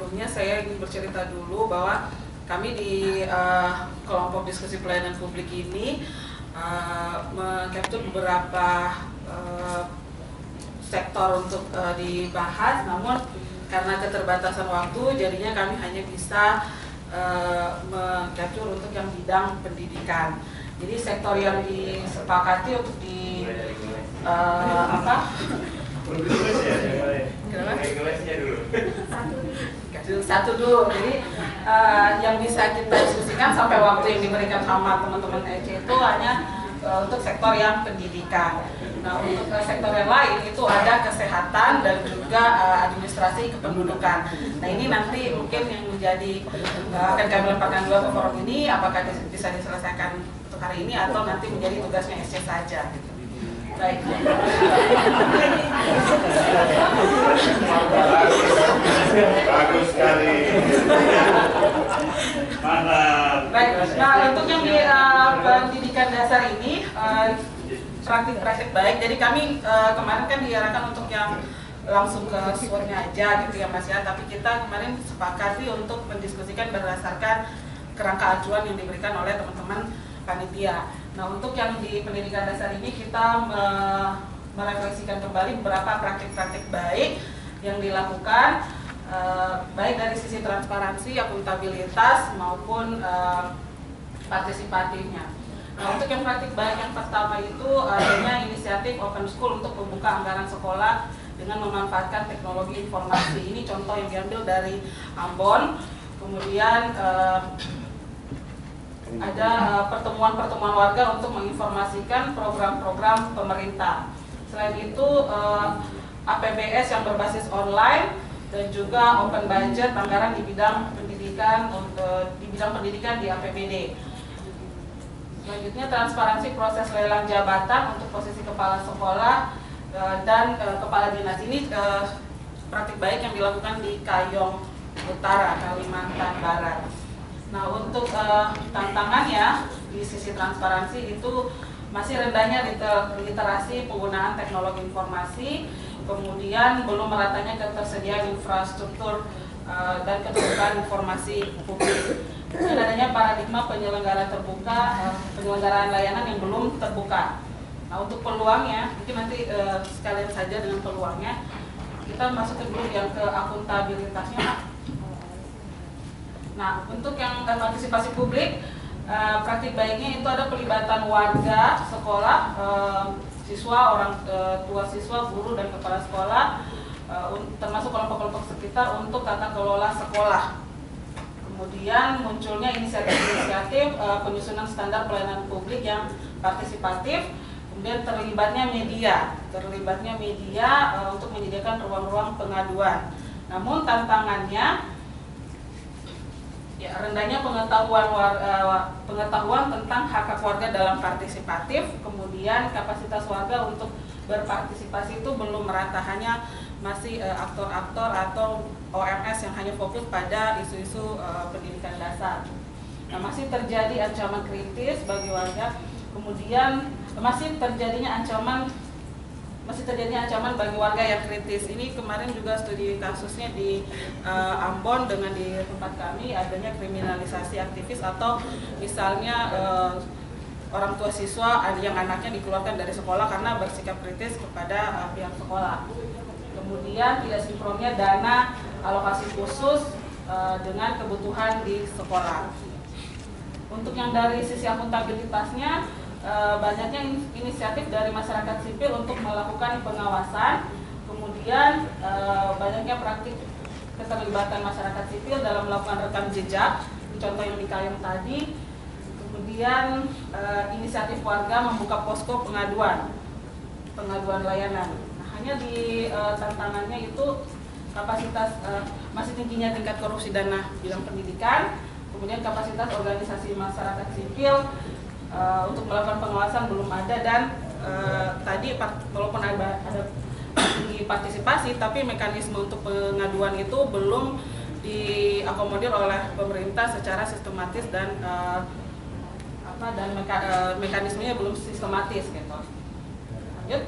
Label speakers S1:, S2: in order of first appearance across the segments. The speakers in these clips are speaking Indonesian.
S1: sebelumnya saya ingin bercerita dulu bahwa kami di kelompok diskusi pelayanan publik ini mengcapture beberapa sektor untuk dibahas, namun karena keterbatasan waktu jadinya kami hanya bisa mengcapture untuk yang bidang pendidikan. Jadi sektor yang disepakati untuk di satu dulu. Jadi yang bisa kita diskusikan sampai waktu yang diberikan sama teman-teman EC itu hanya untuk sektor yang pendidikan. Nah, untuk sektor yang lain itu ada kesehatan dan juga administrasi kependudukan. Nah, ini nanti mungkin yang menjadi akan kami lemparkan dua ke forum ini, apakah bisa diselesaikan untuk hari ini atau nanti menjadi tugasnya SC saja. Gitu. Baik.
S2: Bagus sekali. Mantap.
S1: Baik. Nah, untuk yang di pendidikan dasar ini praktik-praktik baik. Jadi kami kemarin kan diarahkan untuk yang langsung ke SWOT-nya aja gitu ya Mas ya. Tapi kita kemarin sepakati untuk mendiskusikan berdasarkan kerangka acuan yang diberikan oleh teman-teman panitia. Nah, untuk yang di pendidikan dasar ini kita merefleksikan kembali beberapa praktik-praktik baik yang dilakukan baik dari sisi transparansi, akuntabilitas maupun partisipatifnya. Nah, untuk yang praktik baik yang pertama itu adanya inisiatif Open School untuk membuka anggaran sekolah dengan memanfaatkan teknologi informasi. Ini contoh yang diambil dari Ambon. Kemudian ada pertemuan-pertemuan warga untuk menginformasikan program-program pemerintah. Selain itu APBS yang berbasis online dan juga open budget anggaran di bidang pendidikan di APBD. Selanjutnya transparansi proses lelang jabatan untuk posisi kepala sekolah dan kepala dinas. Ini praktik baik yang dilakukan di Kayong Utara, Kalimantan Barat. Nah, untuk tantangannya di sisi transparansi itu masih rendahnya literasi penggunaan teknologi informasi, kemudian belum meratanya ketersediaan infrastruktur dan keterbukaan informasi publik. Dan adanya paradigma penyelenggaraan layanan yang belum terbuka. Nah, untuk peluangnya, mungkin nanti sekalian saja dengan peluangnya, kita masuk ke dulu yang ke akuntabilitasnya. Nah, untuk yang partisipasi publik, praktik baiknya itu ada pelibatan warga, sekolah, siswa, orang tua siswa, guru, dan kepala sekolah, termasuk kelompok-kelompok sekitar untuk tata kelola sekolah. Kemudian munculnya inisiatif-inisiatif penyusunan standar pelayanan publik yang partisipatif. Kemudian terlibatnya media untuk menyediakan ruang-ruang pengaduan. Namun tantangannya rendahnya pengetahuan tentang hak-hak warga dalam partisipatif, kemudian kapasitas warga untuk berpartisipasi itu belum merata, hanya masih aktor-aktor atau OMS yang hanya fokus pada isu-isu pendidikan dasar. Nah, masih terjadi ancaman kritis bagi warga, kemudian masih terjadinya ancaman bagi warga yang kritis. Ini kemarin juga studi kasusnya di Ambon dengan di tempat kami adanya kriminalisasi aktivis atau misalnya orang tua siswa yang anaknya dikeluarkan dari sekolah karena bersikap kritis kepada pihak sekolah. Kemudian tidak sinkronnya dana alokasi khusus dengan kebutuhan di sekolah. Untuk yang dari sisi akuntabilitasnya, banyaknya inisiatif dari masyarakat sipil untuk melakukan pengawasan, kemudian banyaknya praktik keterlibatan masyarakat sipil dalam melakukan rekam jejak, contoh yang di Kayong tadi, kemudian inisiatif warga membuka posko pengaduan layanan. Nah, hanya di tantangannya itu kapasitas masih tingginya tingkat korupsi dana bidang pendidikan, kemudian kapasitas organisasi masyarakat sipil untuk melakukan pengawasan belum ada, dan tadi walaupun ada tinggi partisipasi, tapi mekanisme untuk pengaduan itu belum diakomodir oleh pemerintah secara sistematis dan mekanismenya belum sistematis gitu. Lanjut.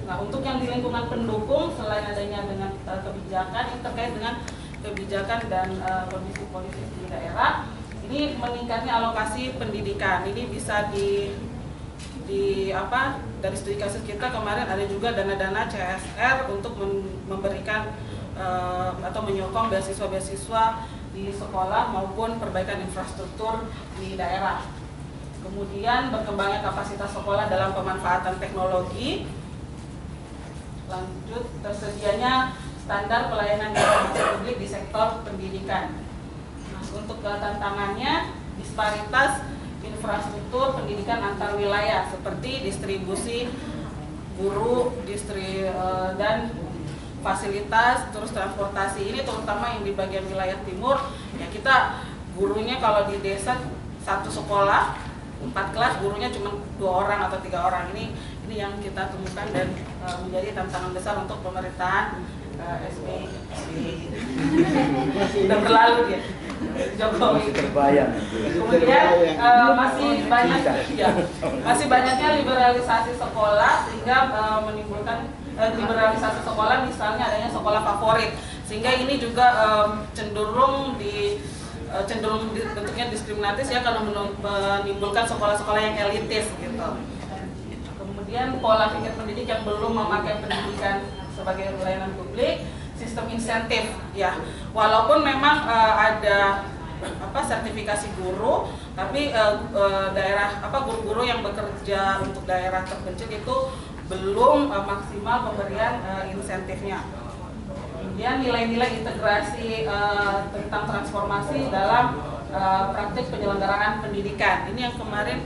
S1: Nah, untuk yang di lingkungan pendukung, selain adanya dengan kebijakan yang terkait dengan kebijakan dan kondisi politik di daerah. Ini meningkatnya alokasi pendidikan. Ini bisa dari studi kasus kita kemarin ada juga dana-dana CSR untuk memberikan atau menyokong beasiswa-beasiswa di sekolah maupun perbaikan infrastruktur di daerah. Kemudian berkembangnya kapasitas sekolah dalam pemanfaatan teknologi. Lanjut, tersedianya standar pelayanan informasi publik di sektor pendidikan. Nah, untuk tantangannya, disparitas infrastruktur pendidikan antar wilayah seperti distribusi guru, dan fasilitas, terus transportasi. Ini terutama yang di bagian wilayah timur. Ya, kita gurunya kalau di desa satu sekolah 4 kelas, gurunya cuma 2 orang atau 3 orang. Ini yang kita temukan dan menjadi tantangan besar untuk pemerintahan SBY. Sudah berlalu dia, Jokowi. Kemudian masih banyaknya liberalisasi sekolah sehingga menimbulkan liberalisasi sekolah, misalnya adanya sekolah favorit, sehingga ini juga cenderung bentuknya diskriminatif ya, karena menimbulkan sekolah-sekolah yang elitis gitu. Kemudian pola pikir pendidik yang belum memakai pendidikan sebagai layanan publik, sistem insentif ya, walaupun memang ada sertifikasi guru, tapi guru-guru yang bekerja untuk daerah terpencil itu belum maksimal pemberian insentifnya. Kemudian nilai-nilai integrasi tentang transformasi dalam praktik penyelenggaraan pendidikan. Ini yang kemarin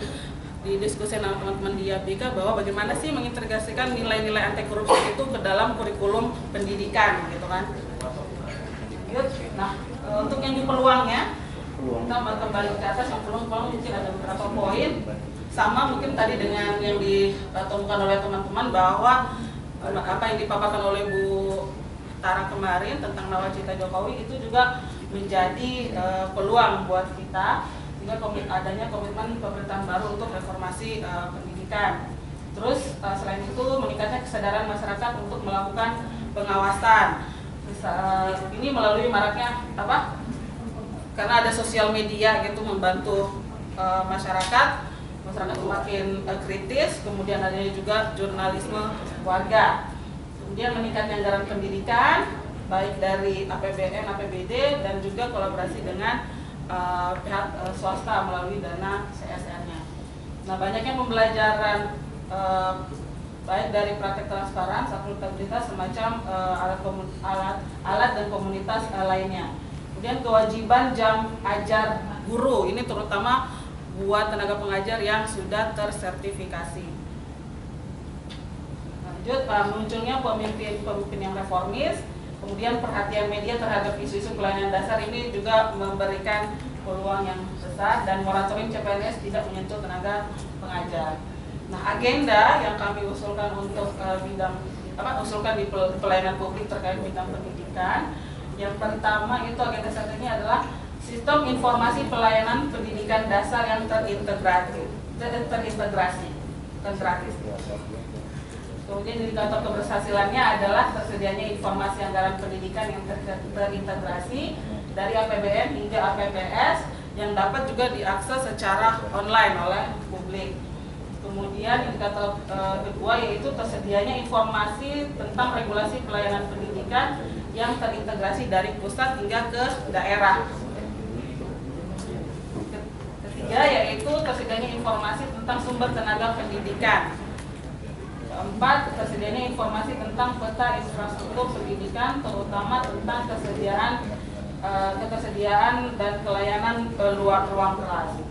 S1: didiskusi dengan teman-teman di YABK, bahwa bagaimana sih mengintegrasikan nilai-nilai anti korupsi itu ke dalam kurikulum pendidikan, gitu kan. Nah, untuk yang di peluangnya, kita kembali ke atas. Yang peluang mungkin ada beberapa poin, sama mungkin tadi dengan yang ditemukan oleh teman-teman, bahwa apa yang dipaparkan oleh Bu Tara kemarin tentang nawacita Jokowi itu juga menjadi peluang buat kita, sehingga adanya komitmen pemerintahan baru untuk reformasi pendidikan. Terus selain itu meningkatnya kesadaran masyarakat untuk melakukan pengawasan. Ini melalui maraknya karena ada sosial media gitu, membantu masyarakat semakin kritis. Kemudian adanya juga jurnalisme warga. Kemudian meningkatnya anggaran pendidikan baik dari APBN, APBD, dan juga kolaborasi dengan pihak swasta melalui dana CSR-nya. Nah, banyaknya pembelajaran baik dari praktek transparan, akuntabilitas, semacam alat dan komunitas lainnya. Kemudian kewajiban jam ajar guru, ini terutama buat tenaga pengajar yang sudah tersertifikasi. Lanjut, munculnya pemimpin yang reformis. Kemudian perhatian media terhadap isu-isu pelayanan dasar ini juga memberikan peluang yang besar, dan moratorium CPNS tidak menyentuh tenaga pengajar. Nah, agenda yang kami usulkan untuk usulkan di pelayanan publik terkait bidang pendidikan, yang pertama itu agenda strateginya adalah sistem informasi pelayanan pendidikan dasar yang terintegrasi. Kemudian indikator keberhasilannya adalah tersedianya informasi anggaran pendidikan yang terintegrasi dari APBN hingga APBS, yang dapat juga diakses secara online oleh publik. Kemudian indikator kedua yaitu tersedianya informasi tentang regulasi pelayanan pendidikan yang terintegrasi dari pusat hingga ke daerah. Ketiga yaitu tersedianya informasi tentang sumber tenaga pendidikan. Keempat, tersedianya informasi tentang peta infrastruktur pendidikan, terutama tentang ketersediaan dan pelayanan ruang kelas.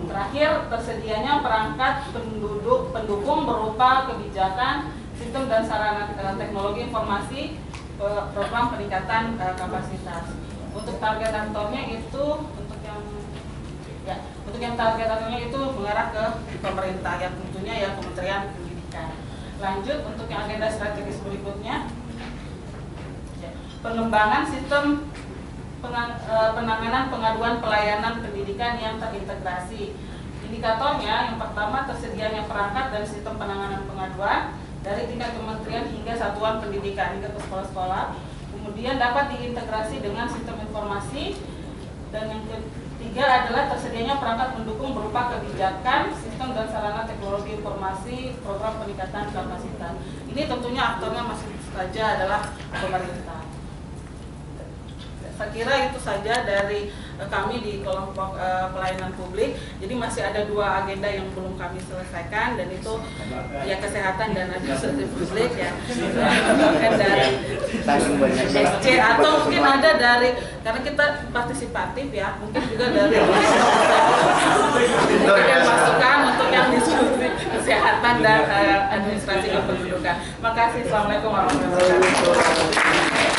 S1: Terakhir, tersedianya perangkat pendukung berupa kebijakan, sistem dan sarana teknologi informasi, program peningkatan kapasitas. Untuk target aktornya itu untuk yang target aktornya itu mengarah ke pemerintah, yang tentunya ya Kementerian Pendidikan. Lanjut, untuk yang agenda strategis berikutnya, pengembangan sistem penanganan pengaduan pelayanan pendidikan yang terintegrasi. Indikatornya yang pertama tersedianya perangkat dan sistem penanganan pengaduan dari tingkat kementerian hingga satuan pendidikan hingga ke sekolah-sekolah. Kemudian dapat diintegrasi dengan sistem informasi. Dan yang ketiga adalah tersedianya perangkat pendukung berupa kebijakan, sistem dan sarana teknologi informasi, program peningkatan kapasitas. Ini tentunya aktornya masih saja adalah pemerintah. Saya kira itu saja dari kami di kelompok pelayanan publik. Jadi masih ada 2 agenda yang belum kami selesaikan, dan itu ya kesehatan dan administrasi publik ya. Mungkin dari SC atau mungkin ada dari, karena kita partisipatif ya, mungkin juga dari yang masukan untuk yang diskusi kesehatan dan administrasi kependudukan. Makasih. Assalamualaikum warahmatullahi wabarakatuh.